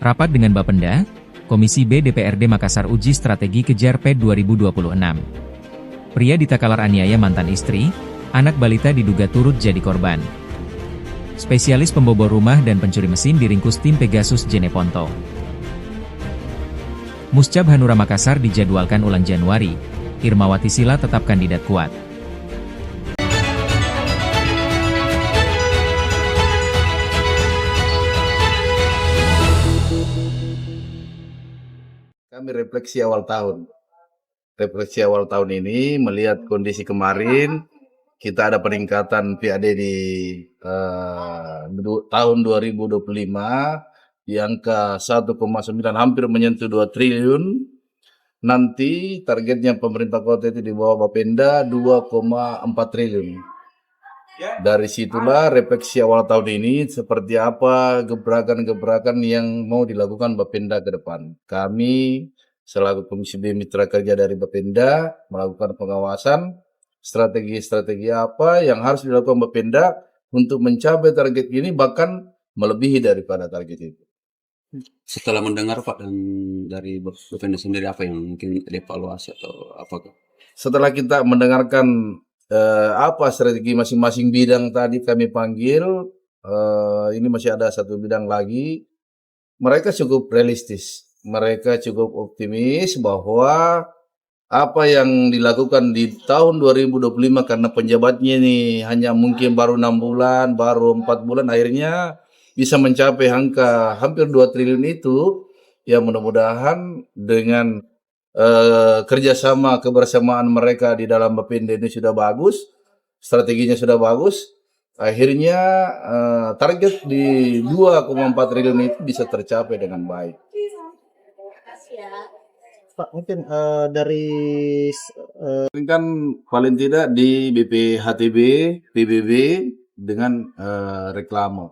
Rapat dengan Bapenda, Komisi B DPRD Makassar uji strategi kejar PED 2026. Pria di Takalar aniaya mantan istri, anak balita diduga turut jadi korban. Spesialis pembobol rumah dan pencuri mesin diringkus tim Pegasus Jeneponto. Muscab Hanura Makassar dijadwalkan ulang Januari, Irmawati Sila tetap kandidat kuat. Kami refleksi awal tahun. Refleksi awal tahun ini melihat kondisi kemarin, kita ada peningkatan PAD di tahun 2025 di angka 1,9 hampir menyentuh 2 triliun. Nanti targetnya pemerintah kota itu di bawah Bapenda 2,4 triliun. Dari situlah refleksi awal tahun ini seperti apa gebrakan-gebrakan yang mau dilakukan Bapenda ke depan. Kami selaku Komisi B Mitra Kerja dari Bapenda melakukan pengawasan strategi-strategi apa yang harus dilakukan Bapenda untuk mencapai target ini bahkan melebihi daripada target itu. Setelah mendengar Pak dan dari Bapenda sendiri apa yang mungkin dievaluasi atau apa? Setelah kita mendengarkan apa strategi masing-masing bidang tadi kami panggil, ini masih ada satu bidang lagi, mereka cukup realistis, mereka cukup optimis bahwa apa yang dilakukan di tahun 2025 karena penjabatnya ini hanya mungkin baru 6 bulan, baru 4 bulan, akhirnya bisa mencapai angka hampir 2 triliun itu, ya mudah-mudahan dengan kerjasama kebersamaan mereka di dalam Bapenda ini sudah bagus, strateginya sudah bagus, akhirnya target di 2,4 triliun itu bisa tercapai dengan baik. Pak, mungkin dari kan paling tidak di BPHTB, PBB dengan reklame.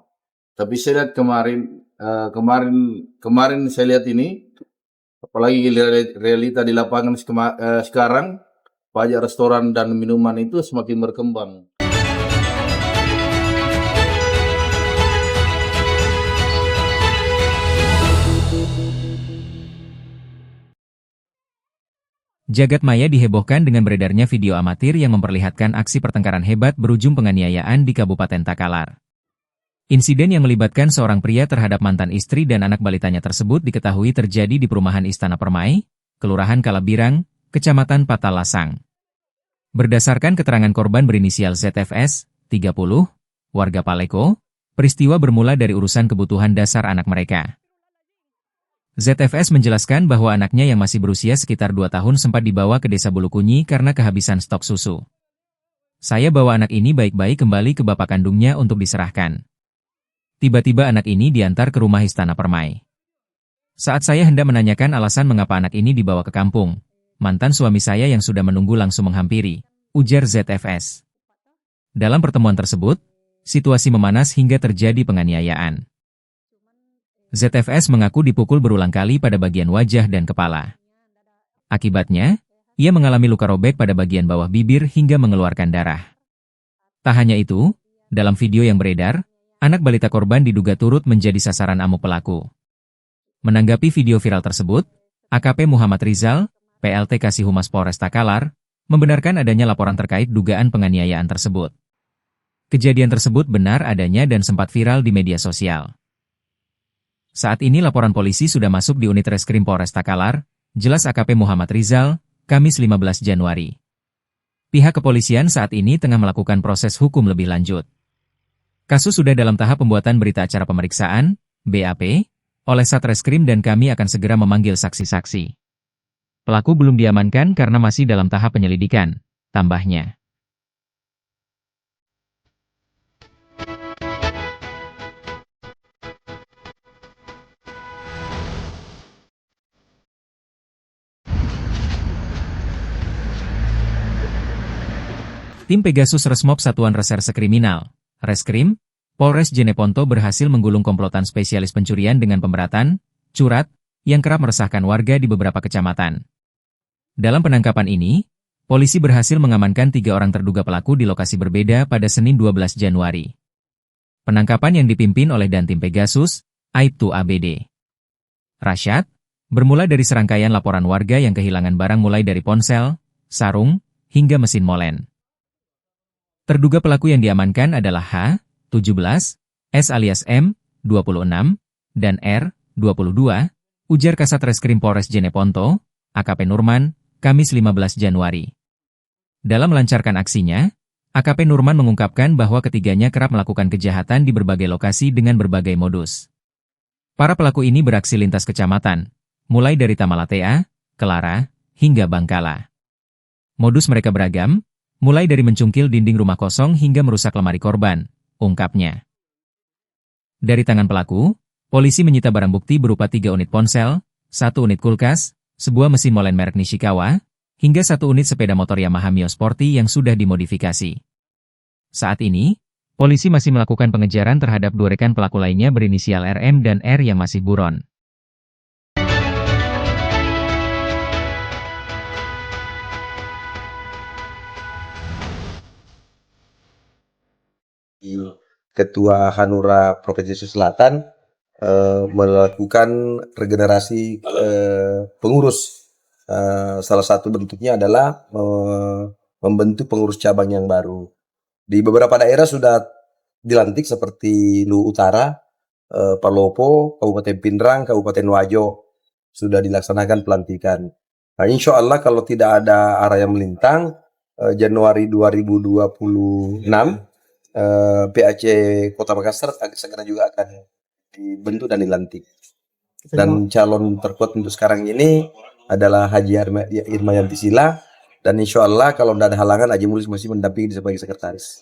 Tapi saya lihat kemarin saya lihat ini, apalagi realita di lapangan sekarang, pajak restoran dan minuman itu semakin berkembang. Jagat maya dihebohkan dengan beredarnya video amatir yang memperlihatkan aksi pertengkaran hebat berujung penganiayaan di Kabupaten Takalar. Insiden yang melibatkan seorang pria terhadap mantan istri dan anak balitanya tersebut diketahui terjadi di perumahan Istana Permai, Kelurahan Kalabirang, Kecamatan Patalasang. Berdasarkan keterangan korban berinisial ZFS, 30, warga Paleko, peristiwa bermula dari urusan kebutuhan dasar anak mereka. ZFS menjelaskan bahwa anaknya yang masih berusia sekitar 2 tahun sempat dibawa ke desa Bulukunyi karena kehabisan stok susu. Saya bawa anak ini baik-baik kembali ke bapak kandungnya untuk diserahkan. Tiba-tiba anak ini diantar ke rumah Istana Permai. Saat saya hendak menanyakan alasan mengapa anak ini dibawa ke kampung, mantan suami saya yang sudah menunggu langsung menghampiri, ujar ZFS. Dalam pertemuan tersebut, situasi memanas hingga terjadi penganiayaan. ZFS mengaku dipukul berulang kali pada bagian wajah dan kepala. Akibatnya, ia mengalami luka robek pada bagian bawah bibir hingga mengeluarkan darah. Tak hanya itu, dalam video yang beredar, anak balita korban diduga turut menjadi sasaran amuk pelaku. Menanggapi video viral tersebut, AKP Muhammad Rizal, PLT Kasih Humas Polres Takalar, membenarkan adanya laporan terkait dugaan penganiayaan tersebut. Kejadian tersebut benar adanya dan sempat viral di media sosial. Saat ini laporan polisi sudah masuk di unit reskrim Polres Takalar, jelas AKP Muhammad Rizal, Kamis 15 Januari. Pihak kepolisian saat ini tengah melakukan proses hukum lebih lanjut. Kasus sudah dalam tahap pembuatan berita acara pemeriksaan, BAP, oleh Satreskrim dan kami akan segera memanggil saksi-saksi. Pelaku belum diamankan karena masih dalam tahap penyelidikan, tambahnya. Tim Pegasus Resmob Satuan Reserse Kriminal, Reskrim, Polres Jeneponto berhasil menggulung komplotan spesialis pencurian dengan pemberatan, curat, yang kerap meresahkan warga di beberapa kecamatan. Dalam penangkapan ini, polisi berhasil mengamankan 3 orang terduga pelaku di lokasi berbeda pada Senin 12 Januari. Penangkapan yang dipimpin oleh Dantim Pegasus, Aibtu ABD. Rasyad, bermula dari serangkaian laporan warga yang kehilangan barang mulai dari ponsel, sarung, hingga mesin molen. Terduga pelaku yang diamankan adalah H, 17, S alias M, 26, dan R, 22, ujar Kasat Reskrim Polres Jeneponto, AKP Nurman, Kamis 15 Januari. Dalam melancarkan aksinya, AKP Nurman mengungkapkan bahwa ketiganya kerap melakukan kejahatan di berbagai lokasi dengan berbagai modus. Para pelaku ini beraksi lintas kecamatan, mulai dari Tamalatea, Kelara, hingga Bangkala. Modus mereka beragam, mulai dari mencungkil dinding rumah kosong hingga merusak lemari korban, ungkapnya. Dari tangan pelaku, polisi menyita barang bukti berupa 3 unit ponsel, 1 unit kulkas, sebuah mesin molen merek Nishikawa, hingga 1 unit sepeda motor Yamaha Mio Sporty yang sudah dimodifikasi. Saat ini, polisi masih melakukan pengejaran terhadap 2 rekan pelaku lainnya berinisial RM dan R yang masih buron. Ketua Hanura Provinsi Sulawesi Selatan melakukan regenerasi pengurus. Salah satu bentuknya adalah membentuk pengurus cabang yang baru. Di beberapa daerah sudah dilantik seperti Luwu Utara, Palopo, Kabupaten Pindrang, Kabupaten Wajo sudah dilaksanakan pelantikan. Nah, insya Allah kalau tidak ada arah yang melintang, Januari 2026 PAC Kota Makassar segera juga akan dibentuk dan dilantik. Dan calon terkuat untuk sekarang ini adalah Haji Irma Yanti Sila, dan insya Allah kalau tidak ada halangan Haji Mulis masih mendampingi sebagai sekretaris.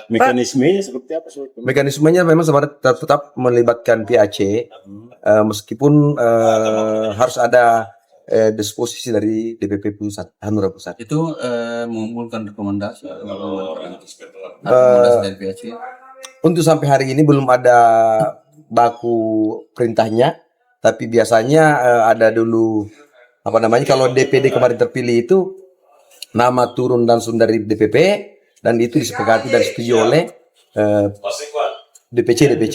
Mekanismenya seperti apa? Mekanismenya memang sebenarnya tetap melibatkan PAC, meskipun harus ada disposisi dari DPP Pusat, Hanura Pusat. Itu mengumpulkan rekomendasi dari PAC. Untuk sampai hari ini belum ada baku perintahnya, tapi biasanya ada dulu kalau DPD kemarin terpilih itu nama turun langsung dari DPP dan itu disepakati dan disetujui oleh DPC.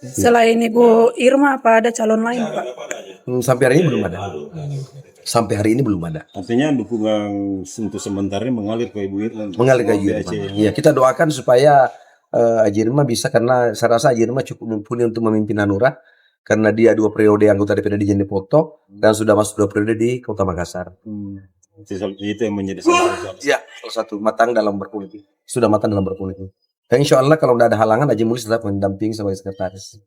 Selain Ibu Irma, apa ada calon lain, Pak? Sampai hari ini belum ada. Sampai hari ini belum ada. Artinya dukungan untuk sementara ini mengalir ke Ibu Irma. Mengalir ke Ibu Irma. Iya, kita doakan supaya Haji Irma bisa, karena saya rasa Haji Irma cukup mumpuni untuk memimpin Hanura, karena dia 2 periode anggota DPD di Jeneponto dan sudah masuk 2 periode di Kota Makassar. Itu yang menjadi salah satu matang dalam berpolitik. Sudah matang dalam berpolitik. Dan insya Allah kalau tidak ada halangan, Haji Mulis tetap mendampingi sebagai sekretaris.